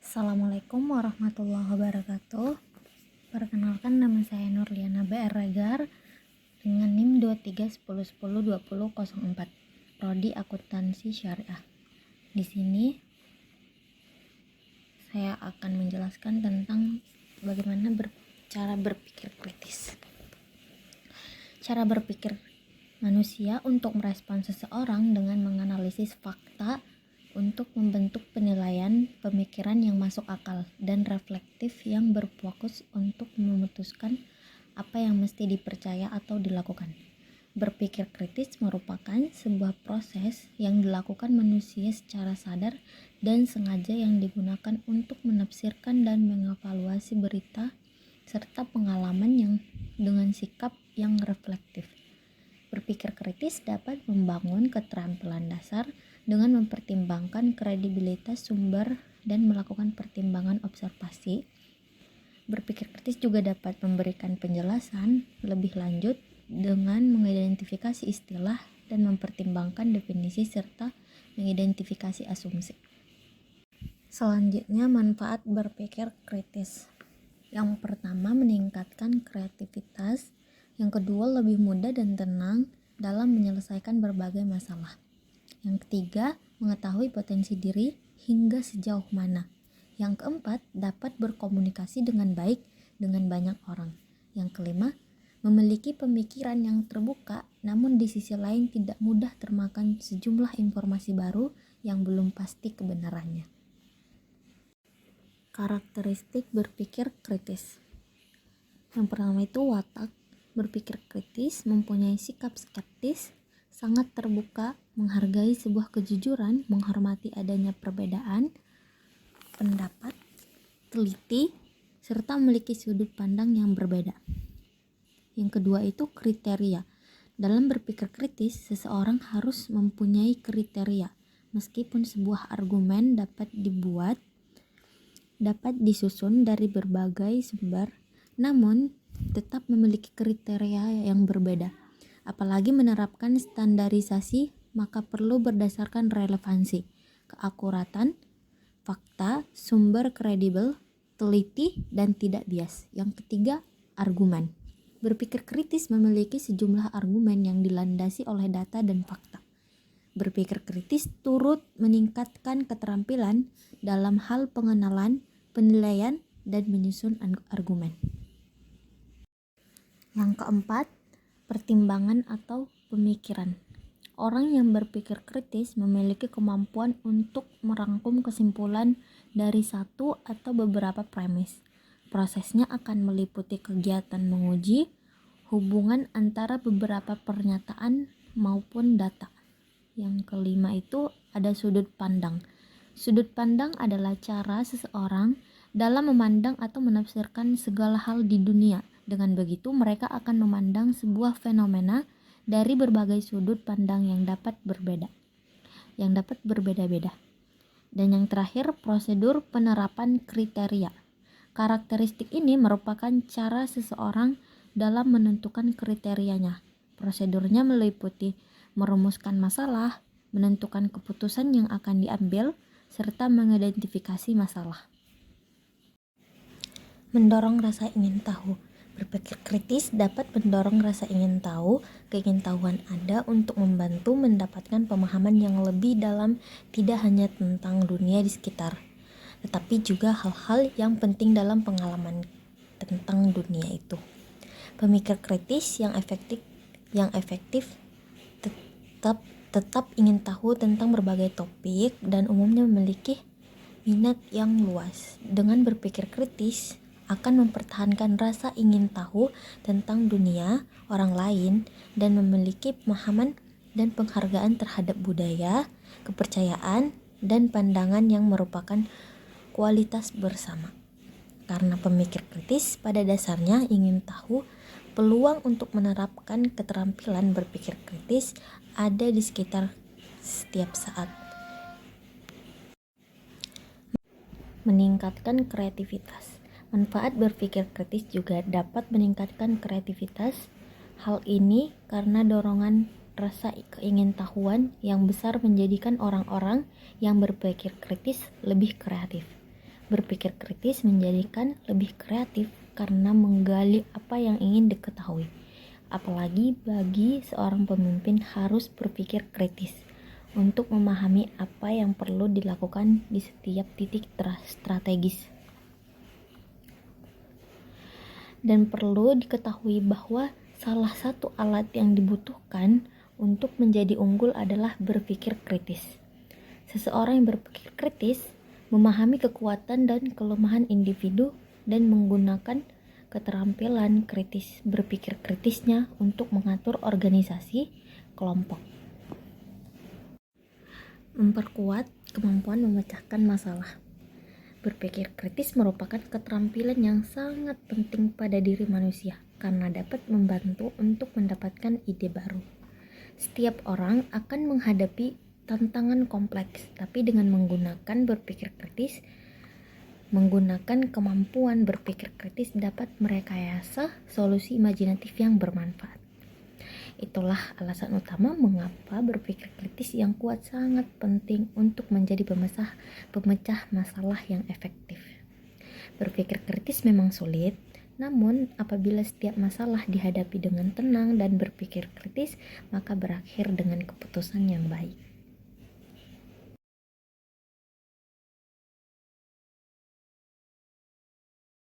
Assalamualaikum warahmatullahi wabarakatuh. Perkenalkan, nama saya Nurliana BR Regar dengan NIM 2310102004, Prodi Akuntansi Syariah. Di sini saya akan menjelaskan tentang bagaimana cara berpikir kritis. Cara berpikir manusia untuk merespons seseorang dengan menganalisis fakta untuk membentuk penilaian pemikiran yang masuk akal dan reflektif yang berfokus untuk memutuskan apa yang mesti dipercaya atau dilakukan. Berpikir kritis merupakan sebuah proses yang dilakukan manusia secara sadar dan sengaja yang digunakan untuk menafsirkan dan mengevaluasi berita serta pengalaman yang dengan sikap yang reflektif. Berpikir kritis dapat membangun keterampilan dasar dengan mempertimbangkan kredibilitas sumber dan melakukan pertimbangan observasi. Berpikir kritis juga dapat memberikan penjelasan lebih lanjut dengan mengidentifikasi istilah dan mempertimbangkan definisi serta mengidentifikasi asumsi. Selanjutnya, manfaat berpikir kritis. Yang pertama, meningkatkan kreativitas. Yang kedua, lebih mudah dan tenang dalam menyelesaikan berbagai masalah. Yang ketiga, mengetahui potensi diri hingga sejauh mana. Yang keempat, dapat berkomunikasi dengan baik dengan banyak orang. Yang kelima, memiliki pemikiran yang terbuka, namun di sisi lain tidak mudah termakan sejumlah informasi baru yang belum pasti kebenarannya. Karakteristik berpikir kritis. Yang pertama itu watak berpikir kritis, mempunyai sikap skeptis, sangat terbuka, menghargai sebuah kejujuran, menghormati adanya perbedaan pendapat, teliti, serta memiliki sudut pandang yang berbeda. Yang kedua itu kriteria. Dalam berpikir kritis, seseorang harus mempunyai kriteria. Meskipun sebuah argumen dapat disusun dari berbagai sumber, namun tetap memiliki kriteria yang berbeda. Apalagi menerapkan standarisasi, maka perlu berdasarkan relevansi, keakuratan, fakta, sumber kredibel, teliti, dan tidak bias. Yang ketiga, argumen. Berpikir kritis memiliki sejumlah argumen yang dilandasi oleh data dan fakta. Berpikir kritis turut meningkatkan keterampilan dalam hal pengenalan, penilaian, dan menyusun argumen. Yang keempat, pertimbangan atau pemikiran. Orang yang berpikir kritis memiliki kemampuan untuk merangkum kesimpulan dari satu atau beberapa premis. Prosesnya akan meliputi kegiatan menguji hubungan antara beberapa pernyataan maupun data. Yang kelima itu ada sudut pandang. Sudut pandang adalah cara seseorang dalam memandang atau menafsirkan segala hal di dunia. Dengan begitu, mereka akan memandang sebuah fenomena dari berbagai sudut pandang yang dapat berbeda-beda. Dan yang terakhir, prosedur penerapan kriteria. Karakteristik ini merupakan cara seseorang dalam menentukan kriterianya. Prosedurnya meliputi merumuskan masalah, menentukan keputusan yang akan diambil, serta mengidentifikasi masalah. Mendorong rasa ingin tahu. Berpikir kritis dapat mendorong rasa ingin tahu. Keingintahuan ada untuk membantu mendapatkan pemahaman yang lebih dalam, tidak hanya tentang dunia di sekitar, tetapi juga hal-hal yang penting dalam pengalaman tentang dunia itu. Pemikir kritis yang efektif tetap ingin tahu tentang berbagai topik dan umumnya memiliki minat yang luas. Dengan berpikir kritis akan mempertahankan rasa ingin tahu tentang dunia, orang lain, dan memiliki pemahaman dan penghargaan terhadap budaya, kepercayaan, dan pandangan yang merupakan kualitas bersama. Karena pemikir kritis pada dasarnya ingin tahu, peluang untuk menerapkan keterampilan berpikir kritis ada di sekitar setiap saat. Meningkatkan kreativitas. Manfaat berpikir kritis juga dapat meningkatkan kreativitas. Hal ini karena dorongan rasa keingintahuan yang besar menjadikan orang-orang yang berpikir kritis lebih kreatif. Berpikir kritis menjadikan lebih kreatif karena menggali apa yang ingin diketahui. Apalagi bagi seorang pemimpin harus berpikir kritis untuk memahami apa yang perlu dilakukan di setiap titik strategis. Dan perlu diketahui bahwa salah satu alat yang dibutuhkan untuk menjadi unggul adalah berpikir kritis. Seseorang yang berpikir kritis memahami kekuatan dan kelemahan individu dan menggunakan keterampilan kritis berpikir kritisnya untuk mengatur organisasi kelompok. Memperkuat kemampuan memecahkan masalah. Berpikir kritis merupakan keterampilan yang sangat penting pada diri manusia karena dapat membantu untuk mendapatkan ide baru. Setiap orang akan menghadapi tantangan kompleks, tapi dengan menggunakan berpikir kritis, menggunakan kemampuan berpikir kritis dapat merekayasa solusi imajinatif yang bermanfaat. Itulah alasan utama mengapa berpikir kritis yang kuat sangat penting untuk menjadi pemecah masalah yang efektif. Berpikir kritis memang sulit, namun apabila setiap masalah dihadapi dengan tenang dan berpikir kritis, maka berakhir dengan keputusan yang baik.